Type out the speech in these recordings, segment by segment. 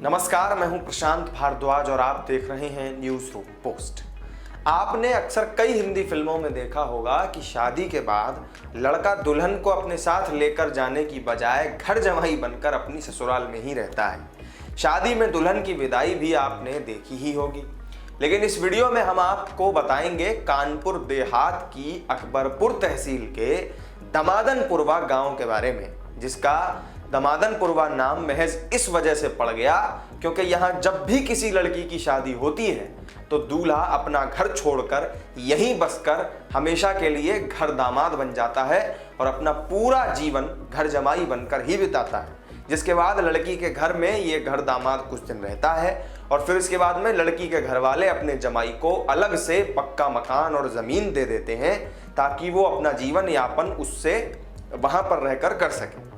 नमस्कार, मैं हूं प्रशांत भारद्वाज और आप देख रहे हैं न्यूज रूम पोस्ट। आपने अक्सर कई हिंदी फिल्मों में देखा होगा कि शादी के बाद लड़का दुल्हन को अपने साथ लेकर जाने की बजाय घर जमाई बनकर अपनी ससुराल में ही रहता है। शादी में दुल्हन की विदाई भी आपने देखी ही होगी, लेकिन इस वीडियो में हम आपको बताएंगे कानपुर देहात की अकबरपुर तहसील के दमादनपुरवा गांव के बारे में, जिसका दमादनपुरवा नाम महज इस वजह से पड़ गया क्योंकि यहाँ जब भी किसी लड़की की शादी होती है तो दूल्हा अपना घर छोड़कर यहीं बसकर हमेशा के लिए घर दामाद बन जाता है और अपना पूरा जीवन घर जमाई बनकर ही बिताता है। जिसके बाद लड़की के घर में ये घर दामाद कुछ दिन रहता है और फिर इसके बाद में लड़की के घर वाले अपने जमाई को अलग से पक्का मकान और ज़मीन दे देते हैं ताकि वो अपना जीवन यापन उससे वहाँ पर रहकर कर सके,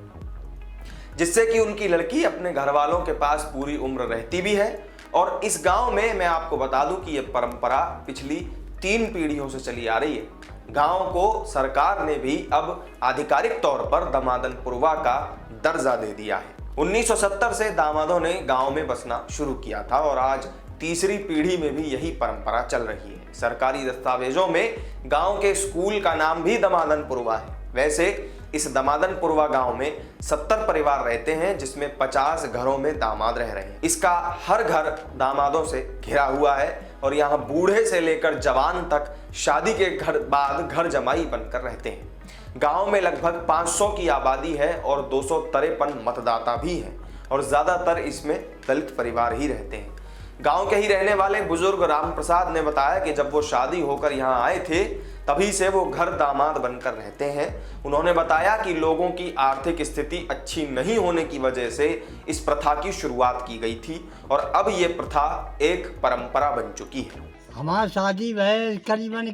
जिससे कि उनकी लड़की अपने घर वालों के पास पूरी उम्र रहती भी है। और इस गांव में मैं आपको बता दूं कि यह परंपरा पिछली 3 पीढ़ियों से चली आ रही है। गांव को सरकार ने भी अब आधिकारिक तौर पर दमादनपुरवा का दर्जा दे दिया है। 1970 से दामादों ने गांव में बसना शुरू किया था और आज तीसरी पीढ़ी में भी यही परंपरा चल रही है। सरकारी दस्तावेजों में गांव के स्कूल का नाम भी दमादनपुरवा है। वैसे इस दमादनपुरवा गांव में 70 परिवार रहते हैं, जिसमें 50 घरों में दामाद रह रहे हैं। इसका हर घर दामादों से घिरा हुआ है और यहाँ बूढ़े से लेकर जवान तक शादी के बाद घर जमाई बनकर रहते हैं। गांव में लगभग 500 की आबादी है और 253 मतदाता भी हैं और ज्यादातर इसमें दलित परिवार ही रहते हैं। गांव के ही रहने वाले बुजुर्ग राम प्रसाद ने बताया कि जब वो शादी होकर यहाँ आए थे तभी से वो घर दामाद बनकर रहते हैं। उन्होंने बताया कि लोगों की आर्थिक स्थिति अच्छी नहीं होने की वजह से इस प्रथा की शुरुआत की गई थी और अब ये प्रथा एक परंपरा बन चुकी है। हमारी शादी वह करीबन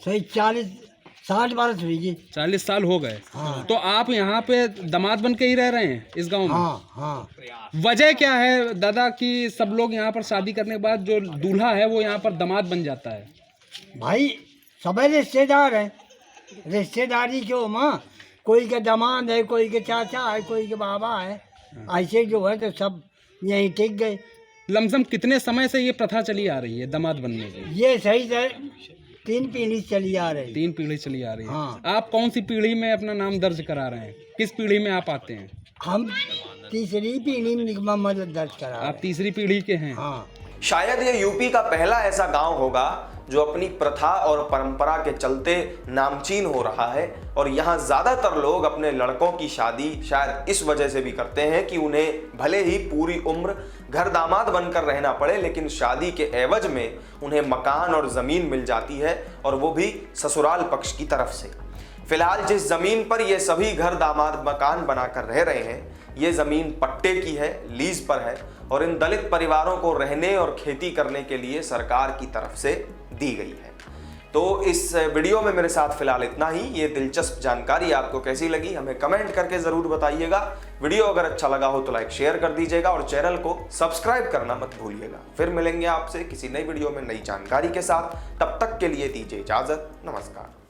40-60 बरस हुई जी। 40 साल हो गए। हाँ। तो आप यहाँ पे दामाद बन के ही रह रहे हैं इस गांव में? हाँ। वजह क्या है दादा कि सब लोग यहाँ पर शादी करने के बाद जो दूल्हा है वो यहाँ पर दामाद बन जाता है? भाई सभी रिश्तेदार हैं, रिश्तेदारी क्यों माँ, कोई के दामाद है, कोई के चाचा है, कोई के बाबा है, ऐसे जो है तो सब यहीं टिक गए। लमसम कितने समय से ये प्रथा चली आ रही है दामाद बनने की? ये सही से 3 पीढ़ी चली आ रही। 3 पीढ़ी चली आ रही है। हाँ। आप कौन सी पीढ़ी में अपना नाम दर्ज करा रहे हैं? किस पीढ़ी में आप आते हैं? हम तीसरी पीढ़ी में मोहम्मद दर्ज करा। आप तीसरी पीढ़ी के हैं? हाँ। शायद ये यूपी का पहला ऐसा गांव होगा जो अपनी प्रथा और परंपरा के चलते नामचीन हो रहा है। और यहाँ ज्यादातर लोग अपने लड़कों की शादी शायद इस वजह से भी करते हैं कि उन्हें भले ही पूरी उम्र घर दामाद बनकर रहना पड़े, लेकिन शादी के एवज में उन्हें मकान और जमीन मिल जाती है और वो भी ससुराल पक्ष की तरफ से। फिलहाल जिस जमीन पर ये सभी घर दामाद मकान बनाकर रह रहे हैं, ये जमीन पट्टे की है, लीज पर है और इन दलित परिवारों को रहने और खेती करने के लिए सरकार की तरफ से दी गई है। तो इस वीडियो में मेरे साथ फिलहाल इतना ही। ये दिलचस्प जानकारी आपको कैसी लगी हमें कमेंट करके जरूर बताइएगा। वीडियो अगर अच्छा लगा हो तो लाइक शेयर कर दीजिएगा और चैनल को सब्सक्राइब करना मत भूलिएगा। फिर मिलेंगे आपसे किसी नई वीडियो में नई जानकारी के साथ। तब तक के लिए दीजिए इजाजत। नमस्कार।